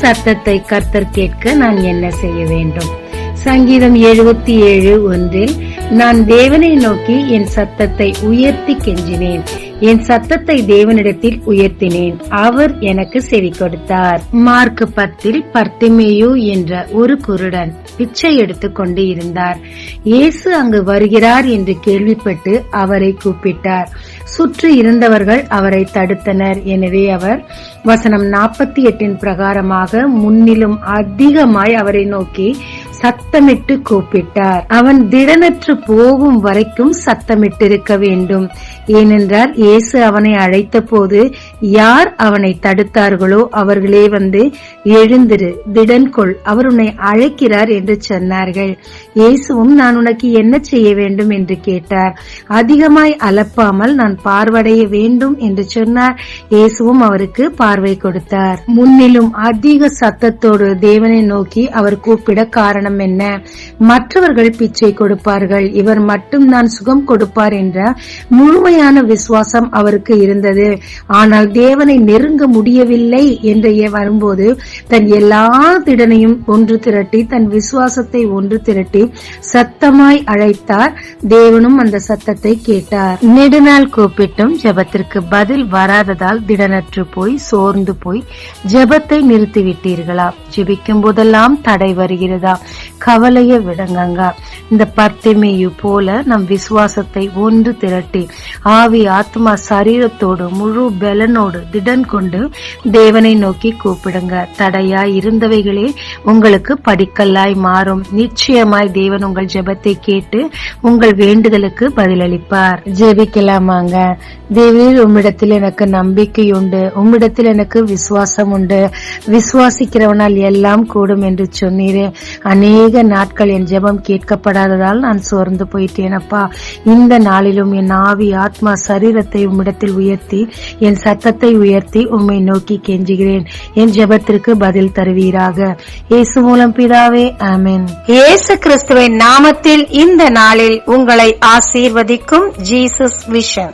சத்தத்தை கர்த்தர் கேட்க நான் என்ன செய்ய வேண்டும்? சங்கீதம் 77:1 நான் தேவனை நோக்கி என் சத்தத்தை உயர்த்தி கெஞ்சினேன், என் சத்தத்தை தேவனிடத்தில் உயர்த்தினேன், அவர் எனக்கு செவி கொடுத்தார். மார்க் 10 பர்திமேயு என்ற ஒரு குருடன் பிச்சை எடுத்துக் கொண்டு இருந்தார். இயேசு அங்கு வருகிறார் என்று கேள்விப்பட்டு அவரை கூப்பிட்டார். சுற்றி இருந்தவர்கள் அவரை தடுத்தனர். எனவே அவர் வசனம் 48 பிரகாரமாக முன்னிலும் அதிகமாய் அவரை நோக்கி சத்தமிட்டு கூப்பிட்டார். அவன் திடனற்று போகும் வரைக்கும் சத்தமிட்டிருக்க வேண்டும். ஏனென்றால் இயேசு அவனை அழைத்த போது யார் அவனை தடுத்தார்களோ அவர்களே வந்து எழுந்திரு, திடன் கொள், அவர் உன்னை அழைக்கிறார் என்று சொன்னார்கள். இயேசுவும் நான் உனக்கு என்ன செய்ய வேண்டும் என்று கேட்டார். அதிகமாய் அலப்பாமல் நான் பார்வையடைய வேண்டும் என்று சொன்னார். இயேசுவும் அவருக்கு பார்வை கொடுத்தார். முன்னிலும் அதிக சத்தத்தோடு தேவனை நோக்கி அவர் கூப்பிட காரணம் என்ன? மற்றவர்கள் பிச்சை கொடுப்பார்கள், இவர் மட்டும் தான் சுகம் கொடுப்பார் என்ற முழுமையான விசுவாசம் அவருக்கு இருந்தது. ஆனால் தேவனை நெருங்க முடியவில்லை என்று வரும்போது தன் எல்லா திடனையும் ஒன்று திரட்டி தன் விசுவாசத்தை ஒன்று திரட்டி சத்தமாய் அழைத்தார். தேவனும் அந்த சத்தத்தை கேட்டார். நெடுநாள் கூப்பிட்டும் ஜெபத்திற்கு பதில் வராததால் திடனற்று போய் சோர்ந்து போய் ஜெபத்தை நிறுத்திவிட்டீர்களா? ஜெபிக்கும் போதெல்லாம் தடை வருகிறதா? கவலைய விடுங்க. இந்த பர்திமேயு போல நம் விசுவாசத்தை ஒன்று திரட்டி ஆவி ஆத்மா சரீரத்தோடு முழு பலனோடு திடன் கொண்டு தேவனை நோக்கி கூப்பிடுங்க. தடையாய் இருந்தவைகளே உங்களுக்கு படிக்கல்லாய் மாறும். நிச்சயமாய் தேவன் உங்கள் ஜெபத்தை கேட்டு உங்கள் வேண்டுதலுக்கு பதிலளிப்பார். ஜெபிக்கலாமாங்க. தேவரீர் உம்மிடத்தில் எனக்கு நம்பிக்கை உண்டு, உம்மிடத்தில் எனக்கு விசுவாசம் உண்டு, விசுவாசிக்கிறவனால் எல்லாம் கூடும் என்று சொன்னீரே. அநேக நாட்கள் என் ஜெபம் கேட்கப்படாததால் நான் சோர்ந்து போயிட்டேனப்பா. இந்த நாளிலும் என் ஆவி ஆத்மா சரீரத்தை உம்மிடத்தில் உயர்த்தி என் சத்தத்தை உயர்த்தி உம்மை நோக்கி கெஞ்சுகிறேன். என் ஜெபத்திற்கு பதில் தருவீராக. இயேசு மூலம் பிதாவே, ஆமென். இயேசு கிறிஸ்துவின் நாமத்தில் இந்த நாளில் உங்களை ஆசீர்வதிக்கும் ஜீசஸ் விஷன்.